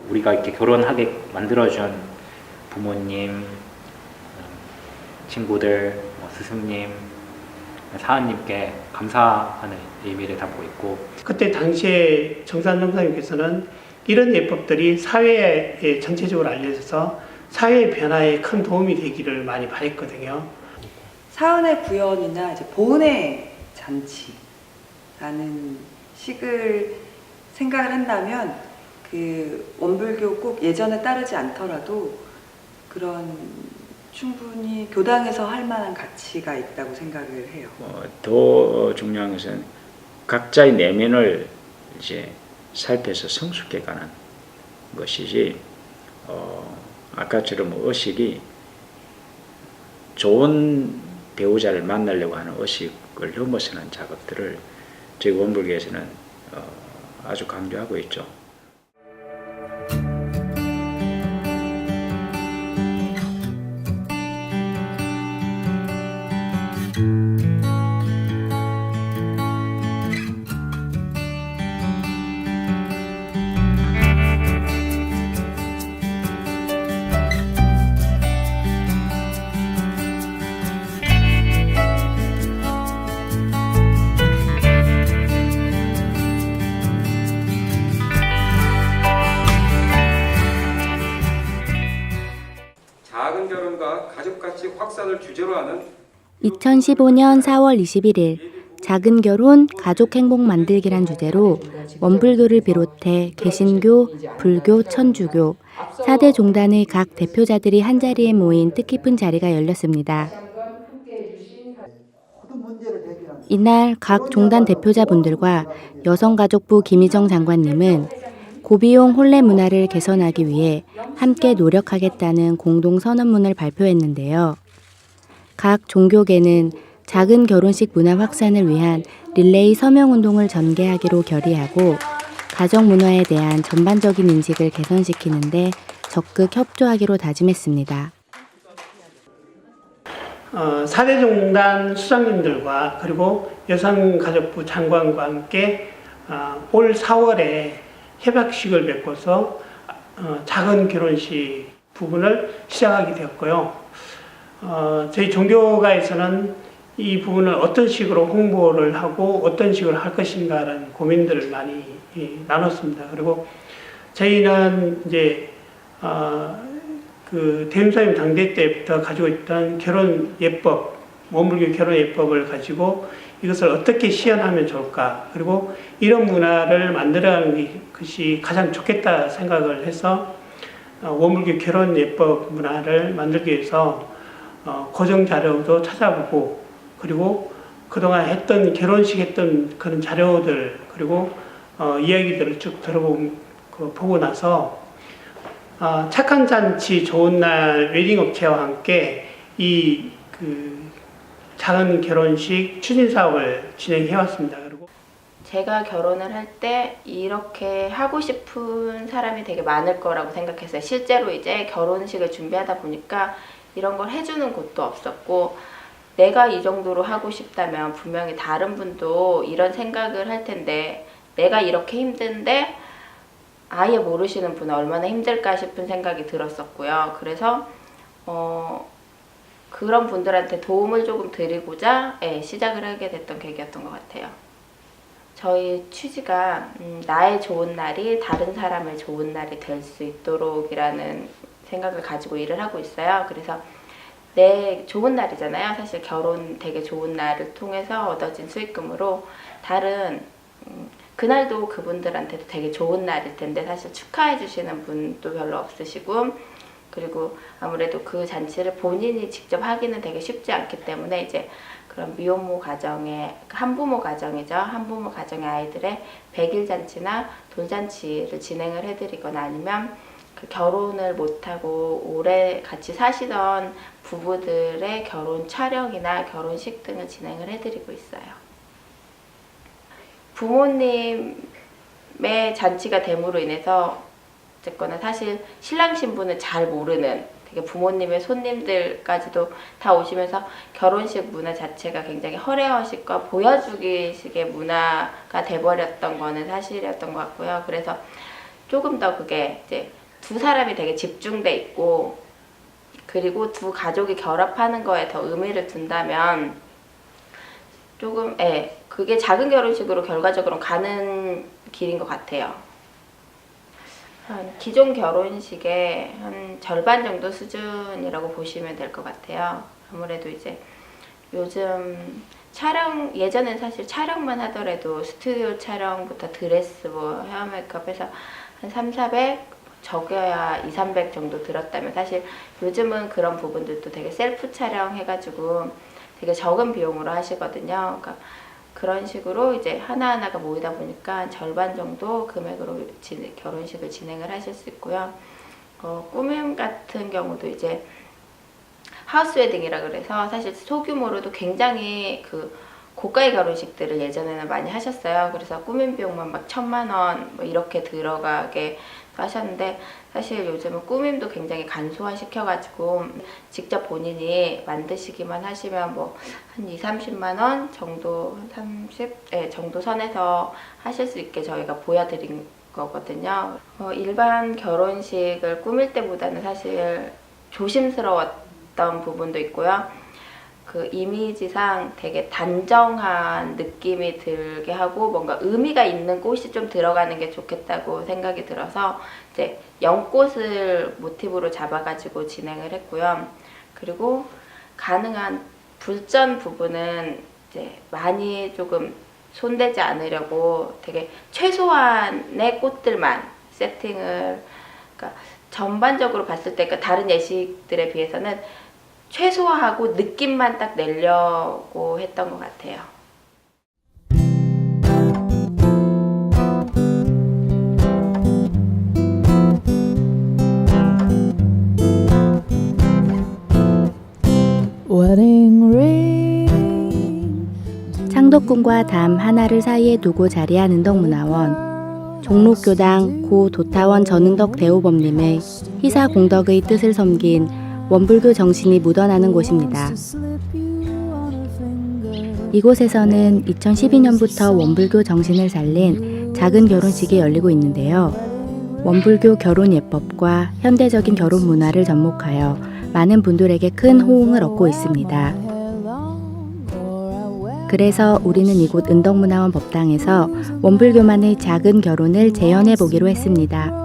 우리가 이렇게 결혼하게 만들어준 부모님, 친구들, 스승님, 사원님께 감사하는 의미를 담고 있고, 그때 당시에 정산 정사님께서는 이런 예법들이 사회에 전체적으로 알려져서 사회의 변화에 큰 도움이 되기를 많이 바랬거든요. 사은의 구현이나 이제 보은의 잔치라는 식을 생각을 한다면 그 원불교 꼭 예전에 따르지 않더라도 그런 충분히 교당에서 할 만한 가치가 있다고 생각을 해요. 더 중요한 것은 각자의 내면을 이제 살펴서 성숙해가는 것이지, 아까처럼 의식이 좋은 배우자를 만나려고 하는 의식을 넘어서는 작업들을 저희 원불교에서는 아주 강조하고 있죠. 작은 결혼과 가족가치 확산을 주제로 하는 2015년 4월 21일 작은 결혼, 가족 행복 만들기란 주제로 원불교를 비롯해 개신교, 불교, 천주교, 4대 종단의 각 대표자들이 한자리에 모인 뜻깊은 자리가 열렸습니다. 이날 각 종단 대표자분들과 여성가족부 김희정 장관님은 고비용 혼례 문화를 개선하기 위해 함께 노력하겠다는 공동 선언문을 발표했는데요. 각 종교계는 작은 결혼식 문화 확산을 위한 릴레이 서명운동을 전개하기로 결의하고 가정 문화에 대한 전반적인 인식을 개선시키는 데 적극 협조하기로 다짐했습니다. 4대 종단 수장님들과 그리고 여성가족부 장관과 함께 올 4월에 협약식을 맺고서 작은 결혼식 부분을 시작하게 되었고요. 저희 종교가에서는 이 부분을 어떤 식으로 홍보를 하고 어떤 식으로 할 것인가라는 고민들을 많이 나눴습니다. 그리고 저희는 이제 그 대림사님 당대 때부터 가지고 있던 결혼 예법, 원불교 결혼 예법을 가지고 이것을 어떻게 시연하면 좋을까, 그리고 이런 문화를 만들어가는 것이 가장 좋겠다 생각을 해서 원불교 결혼 예법 문화를 만들기 위해서 고정 자료도 찾아보고, 그리고 그동안 했던 결혼식 했던 그런 자료들, 그리고 이야기들을 쭉 보고 나서 착한 잔치 좋은 날 웨딩 업체와 함께 이 작은 결혼식 추진 사업을 진행해 왔습니다. 그리고 제가 결혼을 할 때 이렇게 하고 싶은 사람이 되게 많을 거라고 생각했어요. 실제로 이제 결혼식을 준비하다 보니까 이런 걸 해주는 곳도 없었고, 내가 이 정도로 하고 싶다면 분명히 다른 분도 이런 생각을 할 텐데, 내가 이렇게 힘든데 아예 모르시는 분은 얼마나 힘들까 싶은 생각이 들었었고요. 그래서 그런 분들한테 도움을 조금 드리고자 시작을 하게 됐던 계기였던 것 같아요. 저희 취지가 나의 좋은 날이 다른 사람의 좋은 날이 될 수 있도록 이라는 생각을 가지고 일을 하고 있어요. 그래서 내 좋은 날이잖아요. 사실 결혼 되게 좋은 날을 통해서 얻어진 수익금으로 다른 그날도 그분들한테도 되게 좋은 날일 텐데 사실 축하해 주시는 분도 별로 없으시고, 그리고 아무래도 그 잔치를 본인이 직접 하기는 되게 쉽지 않기 때문에 이제 그런 미혼모 가정의 한부모 가정이죠. 한부모 가정의 아이들의 100일 잔치나 돌잔치를 진행을 해드리거나 아니면 그 결혼을 못하고 오래 같이 사시던 부부들의 결혼 촬영이나 결혼식 등을 진행을 해드리고 있어요. 부모님의 잔치가 됨으로 인해서 어쨌거나 사실 신랑 신부는 잘 모르는, 되게 부모님의 손님들까지도 다 오시면서 결혼식 문화 자체가 굉장히 허례허식과 보여주기식의 문화가 돼버렸던 거는 사실이었던 것 같고요. 그래서 조금 더 그게 이제 두 사람이 되게 집중돼 있고 그리고 두 가족이 결합하는 거에 더 의미를 둔다면 조금 그게 작은 결혼식으로 결과적으로 가는 길인 것 같아요. 기존 결혼식의 한 절반 정도 수준이라고 보시면 될 것 같아요. 아무래도 이제 요즘 촬영, 예전엔 사실 촬영만 하더라도 스튜디오 촬영부터 드레스, 뭐 헤어 메이크업 해서 한 300, 400, 적어야 2, 300 정도 들었다면 사실 요즘은 그런 부분들도 되게 셀프 촬영 해가지고 되게 적은 비용으로 하시거든요. 그러니까 그런 식으로 이제 하나하나가 모이다 보니까 절반 정도 금액으로 결혼식을 진행을 하실 수 있고요. 꾸밈 같은 경우도 이제 하우스 웨딩이라 그래서 사실 소규모로도 굉장히 그 고가의 결혼식들을 예전에는 많이 하셨어요. 그래서 꾸민 비용만 막 1,000만 원 뭐 이렇게 들어가게 하셨는데 사실 요즘은 꾸밈도 굉장히 간소화시켜가지고 직접 본인이 만드시기만 하시면 뭐 한 2, 30만 원 정도, 한 30 정도 선에서 하실 수 있게 저희가 보여드린 거거든요. 일반 결혼식을 꾸밀 때보다는 사실 조심스러웠던 부분도 있고요. 그 이미지상 되게 단정한 느낌이 들게 하고 뭔가 의미가 있는 꽃이 좀 들어가는 게 좋겠다고 생각이 들어서 이제 연꽃을 모티브로 잡아가지고 진행을 했고요. 그리고 가능한 불전 부분은 이제 많이 조금 손대지 않으려고 되게 최소한의 꽃들만 세팅을, 그러니까 전반적으로 봤을 때 그러니까 다른 예식들에 비해서는 최소화하고 느낌만 딱 내려고 했던 것 같아요. 창덕궁과 담 하나를 사이에 두고 자리한 은덕문화원, 종록교당 고 도타원 전은덕 대호범님의 희사 공덕의 뜻을 섬긴 원불교 정신이 묻어나는 곳입니다. 이곳에서는 2012년부터 원불교 정신을 살린 작은 결혼식이 열리고 있는데요. 원불교 결혼 예법과 현대적인 결혼 문화를 접목하여 많은 분들에게 큰 호응을 얻고 있습니다. 그래서 우리는 이곳 은덕문화원 법당에서 원불교만의 작은 결혼을 재현해 보기로 했습니다.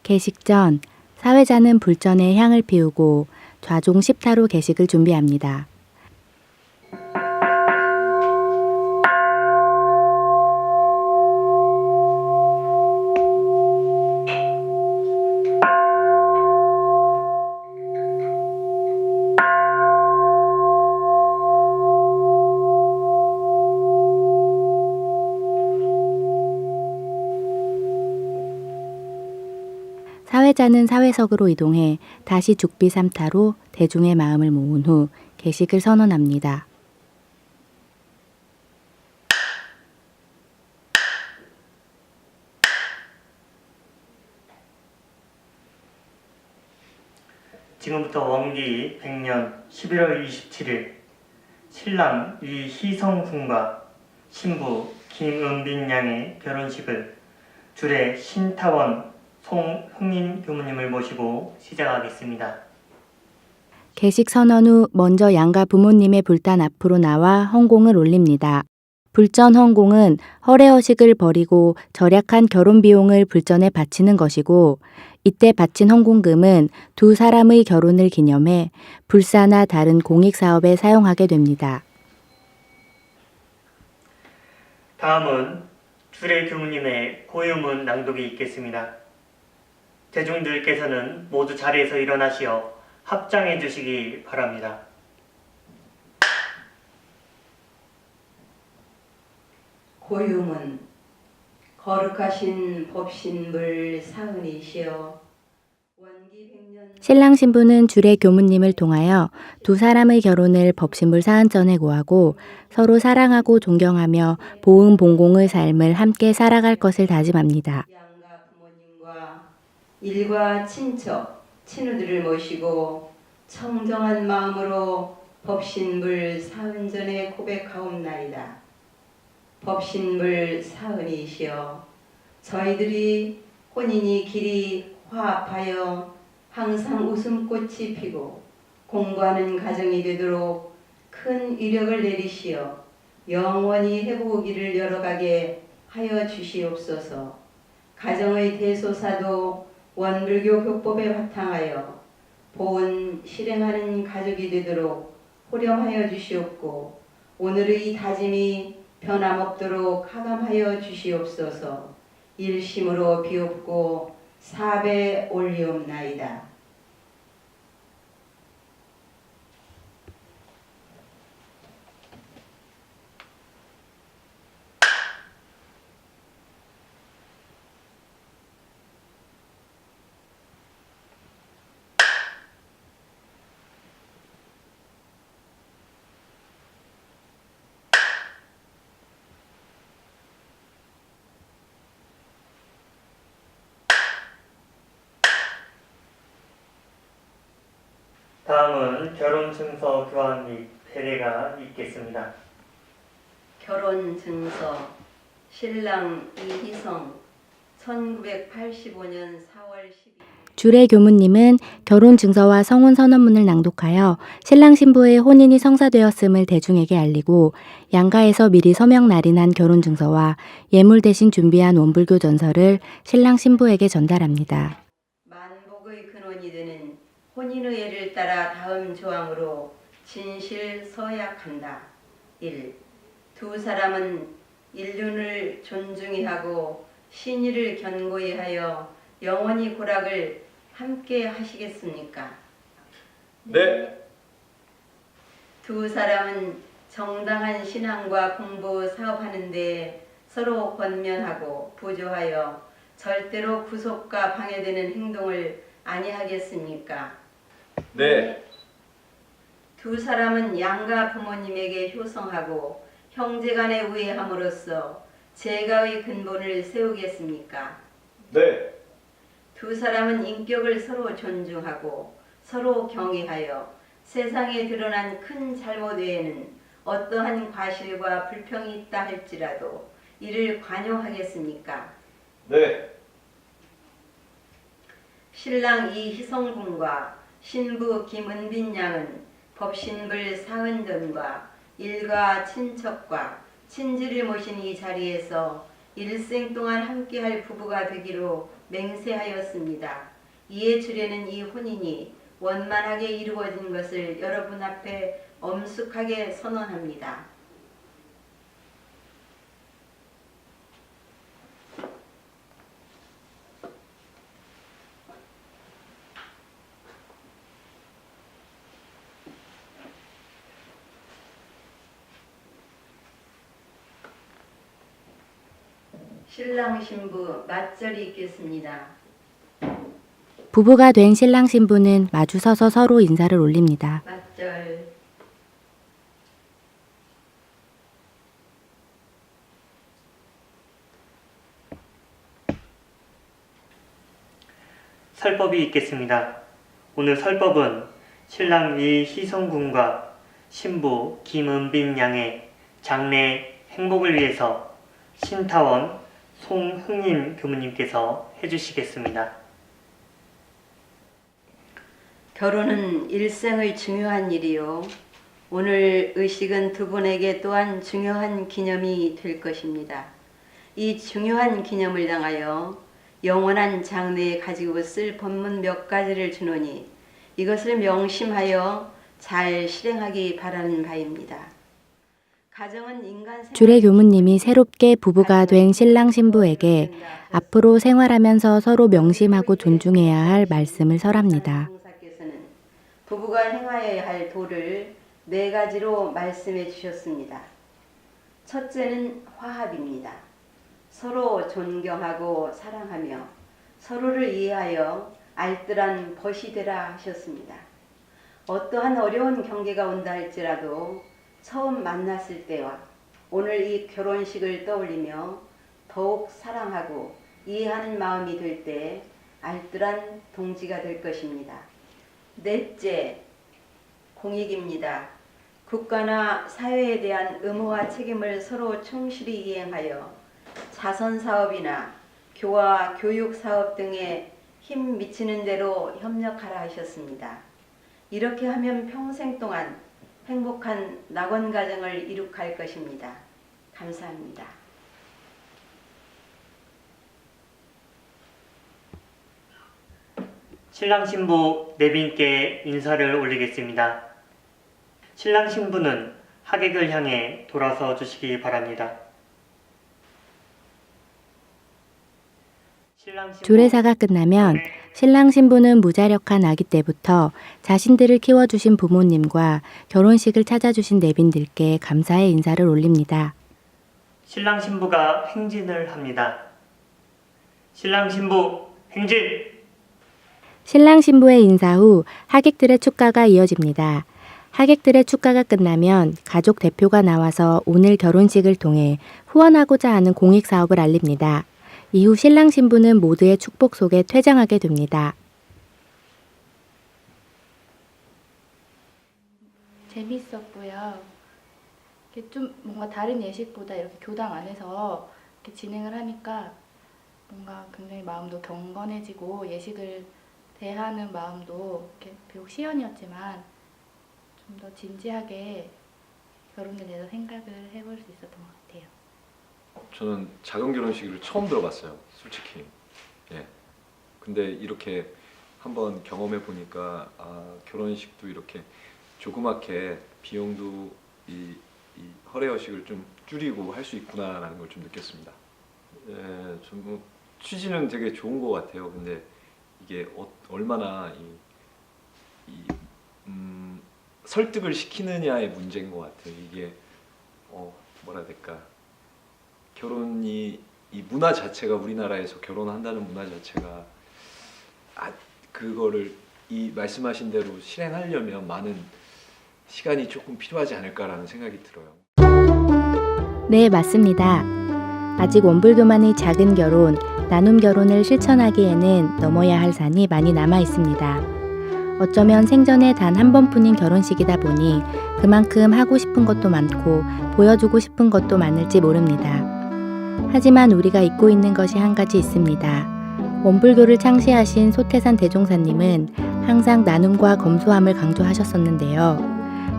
개식 전 사회자는 불전에 향을 피우고 좌종 10타로 개식을 준비합니다. 사회자는 사회석으로 이동해 다시 죽비 3타로 대중의 마음을 모은 후 개식을 선언합니다. 지금부터 원기 100년 11월 27일 신랑 이희성 군과 신부 김은빈 양의 결혼식을 주례 신타원 송흥인 교무님을 모시고 시작하겠습니다. 개식 선언 후 먼저 양가 부모님의 불단 앞으로 나와 헌공을 올립니다. 불전 헌공은 허례허식을 버리고 절약한 결혼 비용을 불전에 바치는 것이고, 이때 바친 헌공금은 두 사람의 결혼을 기념해 불사나 다른 공익사업에 사용하게 됩니다. 다음은 주례 교무님의 고유문 낭독이 있겠습니다. 대중들께서는 모두 자리에서 일어나시어 합장해 주시기 바랍니다. 고유문 거룩하신 법신물 사은이시여 원기 100년 신랑 신부는 주례 교무님을 통하여 두 사람의 결혼을 법신물 사은전에 고하고 서로 사랑하고 존경하며 보응 봉공의 삶을 함께 살아갈 것을 다짐합니다. 양가 부모님과 일과 친척, 친우들을 모시고 청정한 마음으로 법신물 사은전에 고백하옵나이다. 법신물 사은이시여 저희들이 혼인이 길이 화합하여 항상 웃음꽃이 피고 공부하는 가정이 되도록 큰 위력을 내리시어 영원히 회복기를 열어가게 하여 주시옵소서. 가정의 대소사도 원불교 교법에 바탕하여 보은 실행하는 가족이 되도록 호령하여 주시옵고 오늘의 다짐이 변함없도록 하감하여 주시옵소서. 일심으로 비옵고 사배 올리옵나이다. 다음은 결혼증서 교환 및 패례가 있겠습니다. 결혼증서 신랑 이희성 1985년 4월 12일 주례 교무님은 결혼 증서와 성혼 선언문을 낭독하여 신랑 신부의 혼인이 성사되었음을 대중에게 알리고 양가에서 미리 서명 날인한 결혼 증서와 예물 대신 준비한 원불교 전서를 신랑 신부에게 전달합니다. 만복의 근원이 되는 혼인의 예를 따라 다음 조항으로 진실 서약한다. 1. 두 사람은 인륜을 존중히 하고 신의를 견고히 하여 영원히 고락을 함께 하시겠습니까? 네. 두 사람은 정당한 신앙과 공부 사업하는 데 서로 권면하고 부조하여 절대로 구속과 방해되는 행동을 아니하겠습니까? 네. 두 사람은 양가 부모님에게 효성하고 형제간에 우애함으로써 제가의 근본을 세우겠습니까? 네. 두 사람은 인격을 서로 존중하고 서로 경외하여 세상에 드러난 큰 잘못 외에는 어떠한 과실과 불평이 있다 할지라도 이를 관용하겠습니까? 네. 신랑 이희성 군과 신부 김은빈 양은 법신불 사은전과 일가 친척과 친지를 모신 이 자리에서 일생 동안 함께할 부부가 되기로 맹세하였습니다. 이에 주례는 이 혼인이 원만하게 이루어진 것을 여러분 앞에 엄숙하게 선언합니다. 신랑 신부 맞절이 있겠습니다. 부부가 된 신랑 신부는 마주 서서 서로 인사를 올립니다. 맞절. 설법이 있겠습니다. 오늘 설법은 신랑 이희성 군과 신부 김은빈 양의 장래 행복을 위해서 신타원 송흥임 교무님께서 해주시겠습니다. 결혼은 일생의 중요한 일이요. 오늘 의식은 두 분에게 또한 중요한 기념이 될 것입니다. 이 중요한 기념을 당하여 영원한 장래에 가지고 쓸 법문 몇 가지를 주노니 이것을 명심하여 잘 실행하기 바라는 바입니다. 가정은 인간 주례 교무님이 새롭게 부부가 된 신랑 신부에게 앞으로 생활하면서 서로 명심하고 존중해야 할 말씀을 설합니다. 부부가 행하여야 할 도를 4가지로 말씀해 주셨습니다. 첫째는 화합입니다. 서로 존경하고 사랑하며 서로를 이해하여 알뜰한 벗이 되라 하셨습니다. 어떠한 어려운 경계가 온다 할지라도 처음 만났을 때와 오늘 이 결혼식을 떠올리며 더욱 사랑하고 이해하는 마음이 될 때 알뜰한 동지가 될 것입니다. 넷째, 공익입니다. 국가나 사회에 대한 의무와 책임을 서로 충실히 이행하여 자선사업이나 교화, 교육사업 등에 힘 미치는 대로 협력하라 하셨습니다. 이렇게 하면 평생 동안 행복한 낙원 가정을 이룩할 것입니다. 감사합니다. 신랑 신부 네 분께 인사를 올리겠습니다. 신랑 신부는 하객을 향해 돌아서 주시기 바랍니다. 주례사가 끝나면 신랑 신부는 무자력한 아기 때부터 자신들을 키워주신 부모님과 결혼식을 찾아주신 내빈들께 감사의 인사를 올립니다. 신랑 신부가 행진을 합니다. 신랑 신부 행진! 신랑 신부의 인사 후 하객들의 축가가 이어집니다. 하객들의 축가가 끝나면 가족 대표가 나와서 오늘 결혼식을 통해 후원하고자 하는 공익사업을 알립니다. 이후 신랑 신부는 모두의 축복 속에 퇴장하게 됩니다. 재밌었고요. 이렇게 좀 뭔가 다른 예식보다 이렇게 교당 안에서 이렇게 진행을 하니까 뭔가 굉장히 마음도 경건해지고 예식을 대하는 마음도 이렇게 비록 시연이었지만 좀 더 진지하게 결혼에 대해서 생각을 해볼 수 있었던 것 같아요. 저는 작은 결혼식을 처음 들어봤어요, 솔직히. 예. 근데 이렇게 한번 경험해 보니까 결혼식도 이렇게 조그맣게 비용도 이 허례허식을 좀 줄이고 할 수 있구나라는 걸 좀 느꼈습니다. 예, 좀 뭐 취지는 되게 좋은 것 같아요. 근데 이게 얼마나 설득을 시키느냐의 문제인 것 같아요. 이게 뭐라 해야 될까? 결혼이 이 문화 자체가 우리나라에서 결혼한다는 문화 자체가 그거를 이 말씀하신 대로 실행하려면 많은 시간이 조금 필요하지 않을까라는 생각이 들어요. 네, 맞습니다. 아직 원불교만의 작은 결혼, 나눔 결혼을 실천하기에는 넘어야 할 산이 많이 남아 있습니다. 어쩌면 생전에 단 한 번뿐인 결혼식이다 보니 그만큼 하고 싶은 것도 많고 보여주고 싶은 것도 많을지 모릅니다. 하지만 우리가 잊고 있는 것이 한 가지 있습니다. 원불교를 창시하신 소태산 대종사님은 항상 나눔과 검소함을 강조하셨었는데요.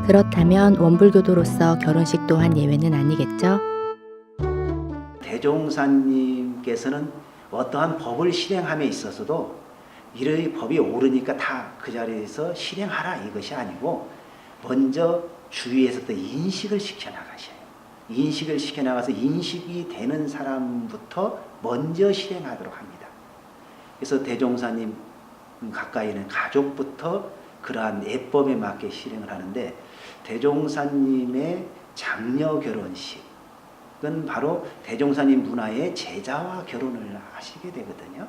그렇다면 원불교도로서 결혼식 또한 예외는 아니겠죠? 대종사님께서는 어떠한 법을 실행함에 있어서도 이러이 법이 옳으니까 다 그 자리에서 실행하라 이것이 아니고 먼저 주위에서부터 인식을 시켜나가셔요. 인식을 시켜나가서 인식이 되는 사람부터 먼저 실행하도록 합니다. 그래서 대종사님 가까이는 가족부터 그러한 예법에 맞게 실행을 하는데 대종사님의 장녀 결혼식은 바로 대종사님 문화의 제자와 결혼을 하시게 되거든요.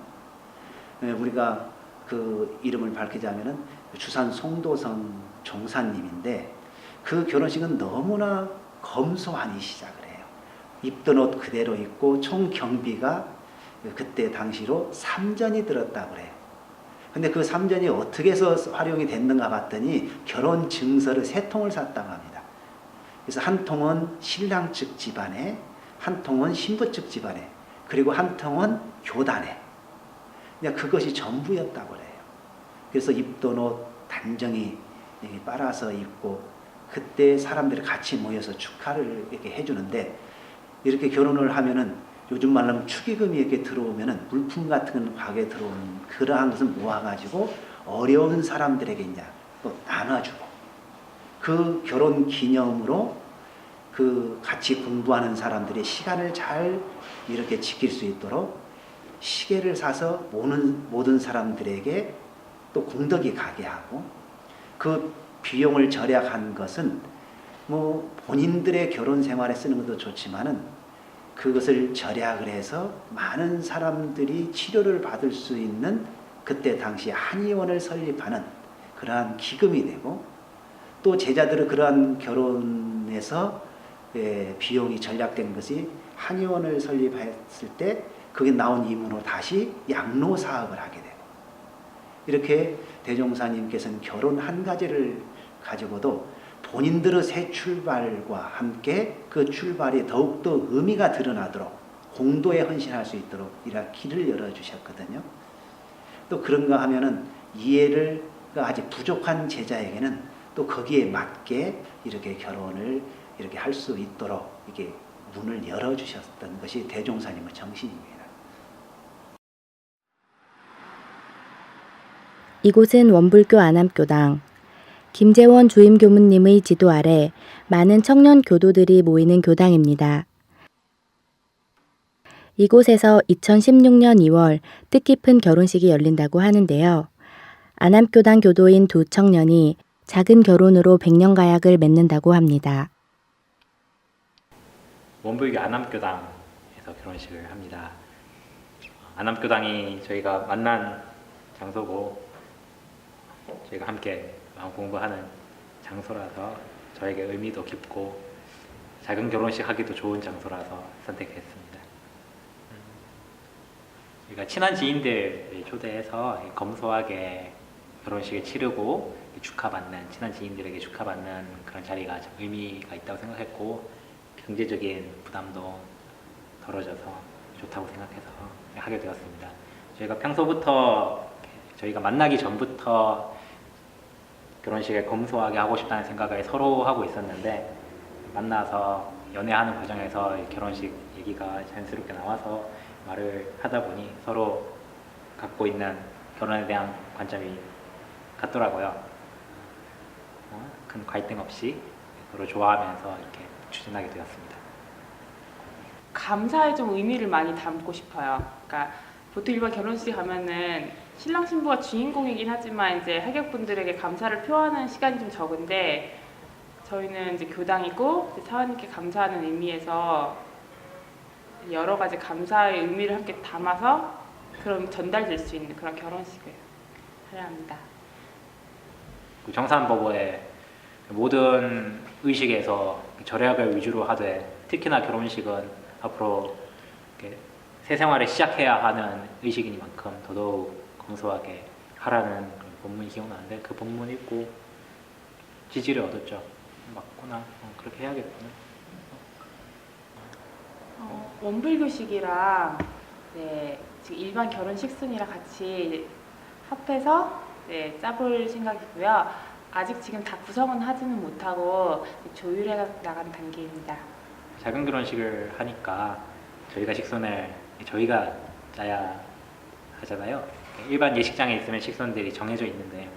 우리가 그 이름을 밝히자면은 주산 송도성 종사님인데 그 결혼식은 너무나 검소하니 시작을 해요. 입던 옷 그대로 입고 총 경비가 그때 당시로 3전이 들었다고 그래요. 근데 그 3전이 어떻게 해서 활용이 됐는가 봤더니 결혼 증서를 3통을 샀다고 합니다. 그래서 한 통은 신랑 측 집안에, 한 통은 신부 측 집안에, 그리고 한 통은 교단에. 그냥 그것이 전부였다고 그래요. 그래서 입던 옷 단정히 이렇게 빨아서 입고 그때 사람들이 같이 모여서 축하를 이렇게 해주는데 이렇게 결혼을 하면은 요즘 말로 하면 축의금이 이렇게 들어오면은 물품 같은 가게 들어오는 그러한 것을 모아가지고 어려운 사람들에게 이제 또 나눠주고 그 결혼 기념으로 그 같이 공부하는 사람들이 시간을 잘 이렇게 지킬 수 있도록 시계를 사서 모든 사람들에게 또 공덕이 가게 하고 그 비용을 절약한 것은 뭐 본인들의 결혼 생활에 쓰는 것도 좋지만은 그것을 절약을 해서 많은 사람들이 치료를 받을 수 있는 그때 당시 한의원을 설립하는 그러한 기금이 되고 또 제자들은 그러한 결혼에서 비용이 절약된 것이 한의원을 설립했을 때 그게 나온 이문으로 다시 양로 사업을 하게 되고 이렇게 대종사님께서는 결혼 한 가지를 가지고도 본인들의 새 출발과 함께 그 출발이 더욱더 의미가 드러나도록 공도에 헌신할 수 있도록 이런 길을 열어주셨거든요. 또 그런가 하면은 이해를 아직 부족한 제자에게는 또 거기에 맞게 이렇게 결혼을 이렇게 할 수 있도록 이게 문을 열어주셨던 것이 대종사님의 정신입니다. 이곳은 원불교 안암교당. 김재원 주임교무님의 지도 아래 많은 청년 교도들이 모이는 교당입니다. 이곳에서 2016년 2월 뜻깊은 결혼식이 열린다고 하는데요. 안암교당 교도인 두 청년이 작은 결혼으로 백년가약을 맺는다고 합니다. 원불교 안암교당에서 결혼식을 합니다. 안암교당이 저희가 만난 장소고 저희가 함께 마음 공부하는 장소라서 저에게 의미도 깊고 작은 결혼식 하기도 좋은 장소라서 선택했습니다. 저희가 친한 지인들 초대해서 검소하게 결혼식을 치르고 축하받는, 친한 지인들에게 축하받는 그런 자리가 좀 의미가 있다고 생각했고 경제적인 부담도 덜어져서 좋다고 생각해서 하게 되었습니다. 저희가 평소부터 저희가 만나기 전부터 결혼식을 검소하게 하고 싶다는 생각을 서로 하고 있었는데 만나서 연애하는 과정에서 결혼식 얘기가 자연스럽게 나와서 말을 하다 보니 서로 갖고 있는 결혼에 대한 관점이 같더라고요. 큰 갈등 없이 서로 좋아하면서 이렇게 추진하게 되었습니다. 감사에 좀 의미를 많이 담고 싶어요. 그러니까 보통 일반 결혼식 가면은 신랑 신부가 주인공이긴 하지만 이제 하객분들에게 감사를 표하는 시간이 좀 적은데 저희는 이제 교당이고 이제 사원님께 감사하는 의미에서 여러 가지 감사의 의미를 함께 담아서 그런 전달될 수 있는 그런 결혼식을 하려 합니다. 정산법의 모든 의식에서 절약을 위주로 하되 특히나 결혼식은 앞으로 새 생활을 시작해야 하는 의식이니만큼 더더욱 검소하게 하라는 본문이 기억나는데 그 본문 읽고 지지를 얻었죠. 맞구나. 그렇게 해야겠구나. 원불교식이랑 네, 지금 일반 결혼식순이랑 같이 합해서 네, 짜볼 생각이고요. 아직 지금 다 구성은 하지는 못하고 조율해 나가는 단계입니다. 작은 결혼식을 하니까 저희가 식선을 저희가 짜야 하잖아요. 일반 예식장에 있으면 식선들이 정해져 있는데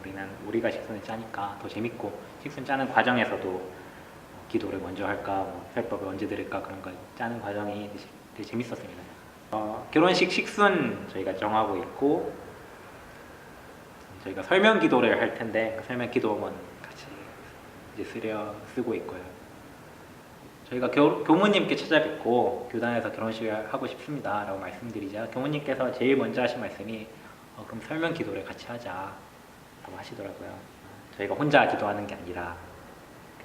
우리가 식선을 짜니까 더 재밌고 식선 짜는 과정에서도 기도를 먼저 할까, 설법을 언제 드릴까 그런 거 짜는 과정이 되게 재밌었습니다. 결혼식 식순 저희가 정하고 있고 저희가 설명 기도를 할 텐데 그 설명 기도문 같이 이제 쓰고 있고요. 저희가 교무님께 찾아뵙고 교단에서 결혼식을 하고 싶습니다 라고 말씀드리자 교무님께서 제일 먼저 하신 말씀이 그럼 설명 기도를 같이 하자 라고 하시더라고요. 저희가 혼자 기도하는 게 아니라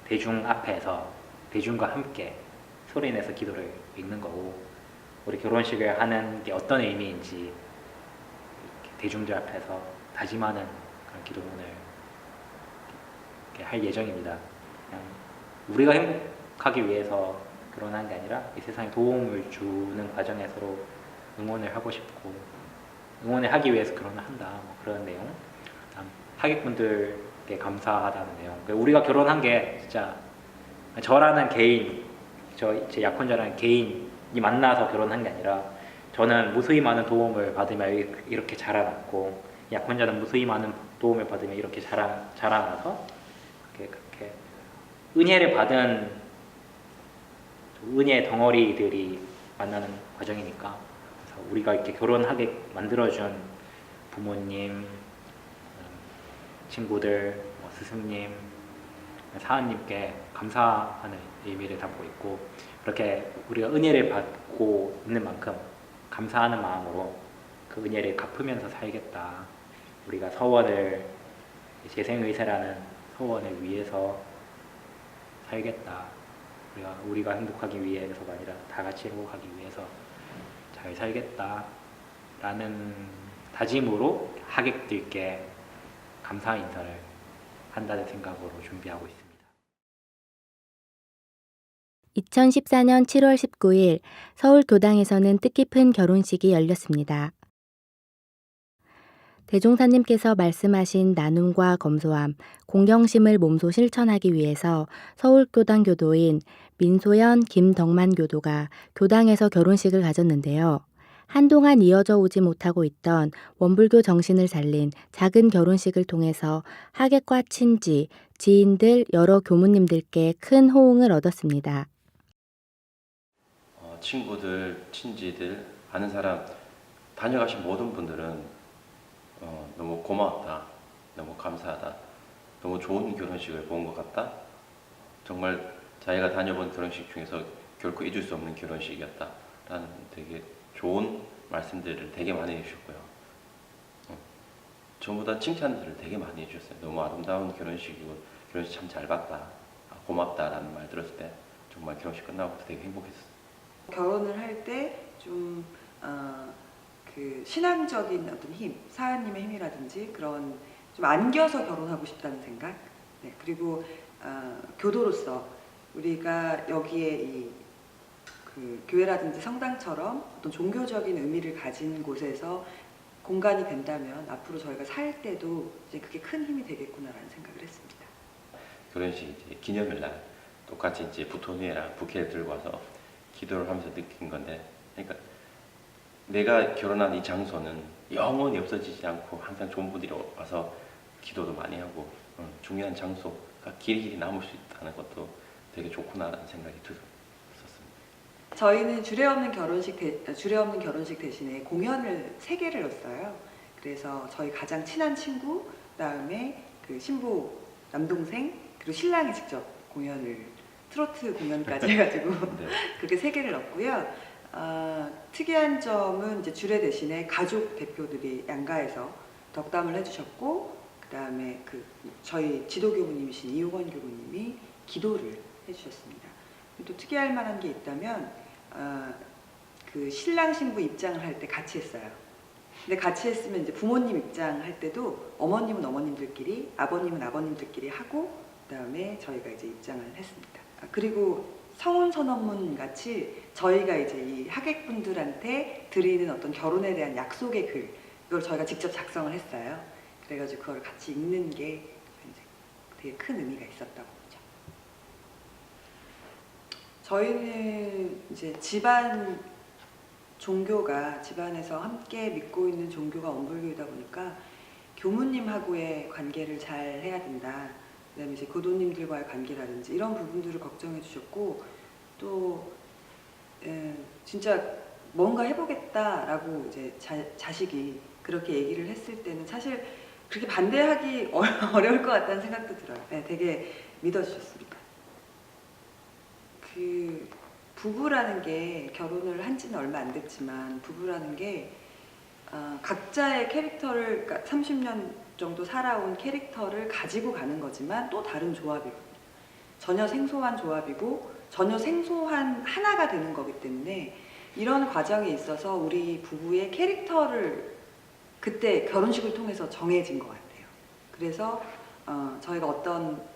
대중 앞에서 대중과 함께 소리내서 기도를 읽는 거고 우리 결혼식을 하는 게 어떤 의미인지 대중들 앞에서 다짐하는 그런 기도문을 할 예정입니다. 그냥 우리가 행복하기 위해서 결혼하는 게 아니라 이 세상에 도움을 주는 과정에 서로 응원을 하고 싶고 응원을 하기 위해서 결혼을 한다. 뭐 그런 내용. 하객분들 게 감사하다는 내용. 그러니까 우리가 결혼한 게 진짜 저라는 개인, 제 약혼자라는 개인이 만나서 결혼한 게 아니라 저는 무수히 많은 도움을 받으며 이렇게 자라났고 약혼자는 무수히 많은 도움을 받으며 이렇게 자라나서 그렇게 은혜를 받은 은혜 덩어리들이 만나는 과정이니까 그래서 우리가 이렇게 결혼하게 만들어준 부모님, 친구들, 스승님, 사은님께 감사하는 의미를 담고 있고 그렇게 우리가 은혜를 받고 있는 만큼 감사하는 마음으로 그 은혜를 갚으면서 살겠다. 우리가 서원을 재생의사라는 서원을 위해서 살겠다. 우리가 행복하기 위해서가 아니라 다 같이 행복하기 위해서 잘 살겠다. 라는 다짐으로 하객들께 감사 인사를 한다는 생각으로 준비하고 있습니다. 2014년 7월 19일 서울 교당에서는 뜻깊은 결혼식이 열렸습니다. 대종사님께서 말씀하신 나눔과 검소함, 공경심을 몸소 실천하기 위해서 서울교당 교도인 민소연, 김덕만 교도가 교당에서 결혼식을 가졌는데요. 한동안 이어져 오지 못하고 있던 원불교 정신을 살린 작은 결혼식을 통해서 하객과 친지, 지인들, 여러 교무님들께 큰 호응을 얻었습니다. 친구들, 친지들, 아는 사람 다녀가신 모든 분들은 너무 고마웠다, 너무 감사하다, 너무 좋은 결혼식을 본 것 같다, 정말 자기가 다녀본 결혼식 중에서 결코 잊을 수 없는 결혼식이었다 라는 되게 좋은 말씀들을 되게 많이 해주셨고요. 전부 다 칭찬들을 되게 많이 해주셨어요. 너무 아름다운 결혼식이고 결혼식 참 잘 봤다, 고맙다 라는 말 들었을 때 정말 결혼식 끝나고 되게 행복했어요. 결혼을 할 때 좀 그 신앙적인 어떤 힘, 사하님의 힘이라든지 그런 좀 안겨서 결혼하고 싶다는 생각. 네, 그리고 교도로서 우리가 여기에 그 교회라든지 성당처럼 어떤 종교적인 의미를 가진 곳에서 공간이 된다면 앞으로 저희가 살 때도 이제 그게 큰 힘이 되겠구나라는 생각을 했습니다. 결혼식 이제 기념일날 똑같이 이제 부토니에랑 부케를 들고 와서 기도를 하면서 느낀 건데, 그러니까 내가 결혼한 이 장소는 영원히 없어지지 않고 항상 좋은 분들이 와서 기도도 많이 하고 중요한 장소가 길이 남을 수 있다는 것도 되게 좋구나라는 생각이 들었습니다. 저희는 주례 없는 결혼식 대신에 공연을 3개를 넣었어요. 그래서 저희 가장 친한 친구, 그다음에 그 신부 남동생, 그리고 신랑이 직접 공연을 트로트 공연까지 해가지고 네. 그렇게 3개를 넣었고요. 특이한 점은 이제 주례 대신에 가족 대표들이 양가에서 덕담을 해주셨고, 그다음에 그 저희 지도교부님이신 이호건 교부님이 기도를 해주셨습니다. 또 특이할 만한 게 있다면 그 신랑 신부 입장을 할 때 같이 했어요. 근데 같이 했으면 이제 부모님 입장할 때도 어머님은 어머님들끼리, 아버님은 아버님들끼리 하고 그다음에 저희가 이제 입장을 했습니다. 그리고 성혼 선언문 같이 저희가 이제 이 하객분들한테 드리는 어떤 결혼에 대한 약속의 글, 이걸 저희가 직접 작성을 했어요. 그래가지고 그걸 같이 읽는 게 되게 큰 의미가 있었다고 보죠. 저희는 이제 집안 종교가, 집안에서 함께 믿고 있는 종교가 원불교이다 보니까 교무님하고의 관계를 잘 해야 된다. 그다음에 이제 교도님들과의 관계라든지 이런 부분들을 걱정해 주셨고, 또 진짜 뭔가 해보겠다라고 이제 자식이 그렇게 얘기를 했을 때는 사실 그렇게 반대하기 어려울 것 같다는 생각도 들어요. 네, 되게 믿어주셨습니다. 그 부부라는 게 결혼을 한 지는 얼마 안 됐지만 부부라는 게 각자의 캐릭터를, 그러니까 30년 정도 살아온 캐릭터를 가지고 가는 거지만 또 다른 조합이거든요. 전혀 생소한 조합이고 전혀 생소한 하나가 되는 거기 때문에 이런 과정에 있어서 우리 부부의 캐릭터를 그때 결혼식을 통해서 정해진 것 같아요. 그래서 저희가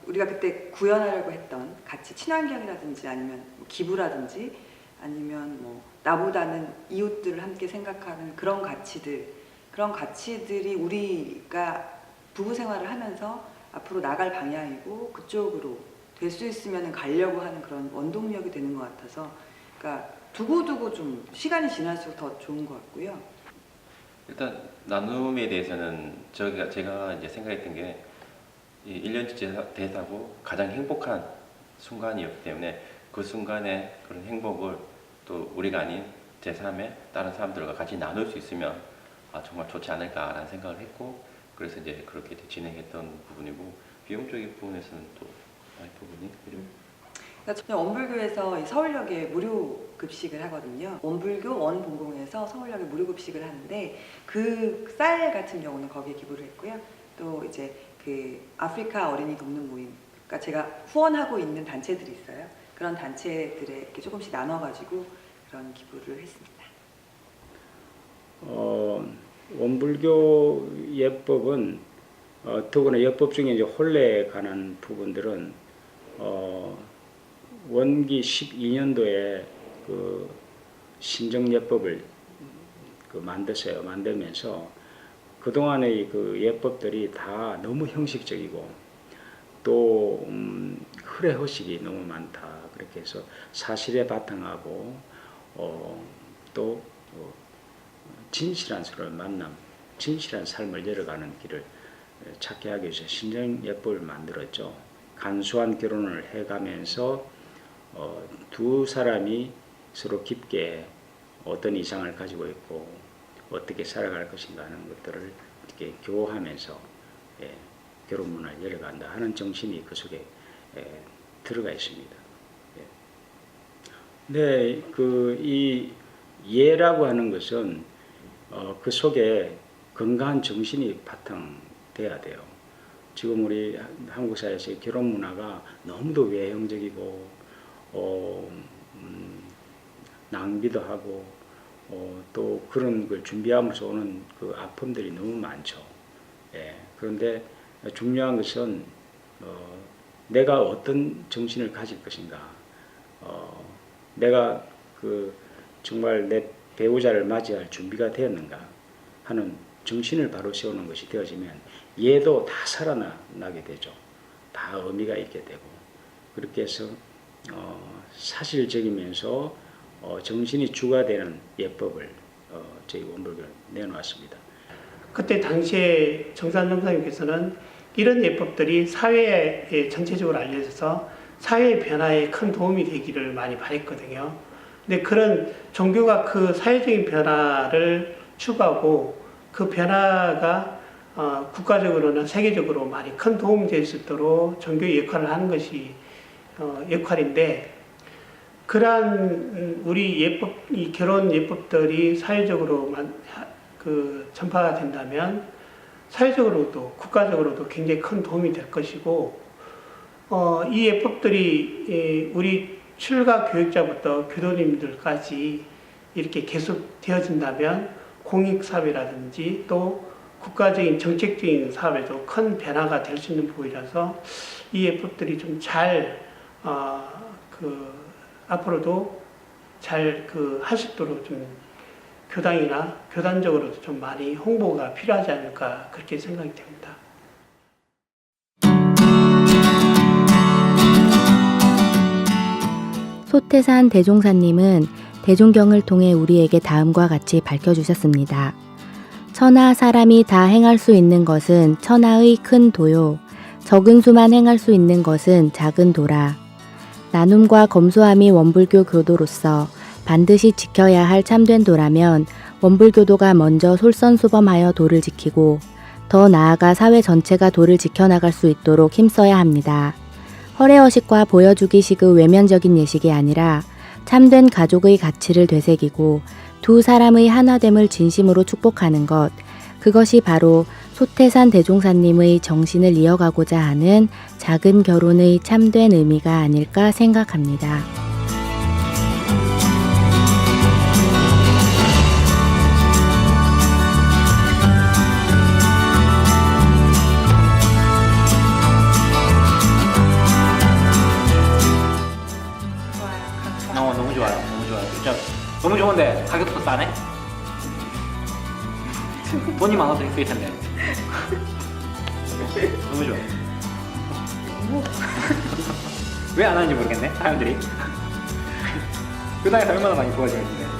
우리가 그때 구현하려고 했던 같이 친환경이라든지 아니면 기부라든지 아니면 뭐 나보다는 이웃들을 함께 생각하는 그런 가치들이 우리가 부부 생활을 하면서 앞으로 나갈 방향이고 그쪽으로 될 수 있으면 가려고 하는 그런 원동력이 되는 것 같아서 그러니까 두고두고 좀 시간이 지날수록 더 좋은 것 같고요. 일단 나눔에 대해서는 제가 이제 생각했던 게 이 1년치 대사고 가장 행복한 순간이었기 때문에 그 순간에 그런 행복을 또 우리가 아닌 제3의 다른 사람들과 같이 나눌 수 있으면 정말 좋지 않을까라는 생각을 했고 그래서 이제 그렇게 진행했던 부분이고 비용적인 부분에서는 또 많이 부분이 그러니까 저는 원불교에서 서울역에 무료 급식을 하거든요. 원불교 원봉공에서 서울역에 무료 급식을 하는데 그 쌀 같은 경우는 거기에 기부를 했고요. 또 이제 그 아프리카 어린이 돕는 모임, 그러니까 제가 후원하고 있는 단체들이 있어요. 그런 단체들에 이렇게 조금씩 나눠가지고 그런 기부를 했습니다. 원불교 예법은 더구나 예법 중에 이제 혼례에 관한 부분들은 원기 12년도에 그 신정예법을 만들었어요. 만들면서 그동안의 그 예법들이 다 너무 형식적이고 또 흐레허식이 너무 많다. 그렇게 해서 사실에 바탕하고 또 진실한 서로의 만남, 진실한 삶을 열어가는 길을 찾게 하기 위해서 신정예법을 만들었죠. 간소한 결혼을 해가면서 두 사람이 서로 깊게 어떤 이상을 가지고 있고 어떻게 살아갈 것인가 하는 것들을 이렇게 교화하면서 결혼 문화를 열어간다 하는 정신이 그 속에 들어가 있습니다. 네, 이 예라고 하는 것은 그 속에 건강한 정신이 바탕돼야 돼요. 지금 우리 한국 사회에서 결혼 문화가 너무도 외형적이고 낭비도 하고 또 그런 걸 준비하면서 오는 그 아픔들이 너무 많죠. 그런데 중요한 것은 내가 어떤 정신을 가질 것인가, 내가 정말 내 배우자를 맞이할 준비가 되었는가 하는 정신을 바로 세우는 것이 되어지면 얘도 다 살아나게 되죠. 다 의미가 있게 되고 그렇게 해서 사실적이면서 정신이 주가 되는 예법을 저희 원불교는 내놓았습니다. 그때 당시에 정산 정사님께서는 이런 예법들이 사회에 전체적으로 알려져서 사회의 변화에 큰 도움이 되기를 많이 바랬거든요. 근데 그런 종교가 그 사회적인 변화를 추구하고 그 변화가 국가적으로나 세계적으로 많이 큰 도움이 될 수 있도록 종교의 역할을 하는 것이 역할인데 그러한 우리 이 결혼 예법들이 사회적으로 전파가 된다면 사회적으로도 국가적으로도 굉장히 큰 도움이 될 것이고 이 예법들이 우리 출가 교육자부터 교도님들까지 이렇게 계속 되어진다면 공익사회라든지 또 국가적인 정책적인 사업에도 큰 변화가 될 수 있는 부분이라서 이 예법들이 좀 잘 앞으로도 잘 할 수 있도록 좀 교당이나 교단적으로도 좀 많이 홍보가 필요하지 않을까 그렇게 생각이 됩니다. 소태산 대종사님은 대종경을 통해 우리에게 다음과 같이 밝혀주셨습니다. 천하 사람이 다 행할 수 있는 것은 천하의 큰 도요. 적은 수만 행할 수 있는 것은 작은 도라. 나눔과 검소함이 원불교 교도로서 반드시 지켜야 할 참된 도라면 원불교도가 먼저 솔선수범하여 도를 지키고 더 나아가 사회 전체가 도를 지켜나갈 수 있도록 힘써야 합니다. 허례허식과 보여주기식의 외면적인 예식이 아니라 참된 가족의 가치를 되새기고 두 사람의 하나됨을 진심으로 축복하는 것, 그것이 바로 소태산 대종사님의 정신을 이어가고자 하는 작은 결혼의 참된 의미가 아닐까 생각합니다. 너무 좋아요. 너무 좋아요. 진짜 너무 좋은데 가격도 싸네. 돈이 많아도 할 수 있을 텐데. 너무 좋아요. 왜 안 하는지 모르겠네 사람들이. 교당에서 얼마나 많이 도와주는데.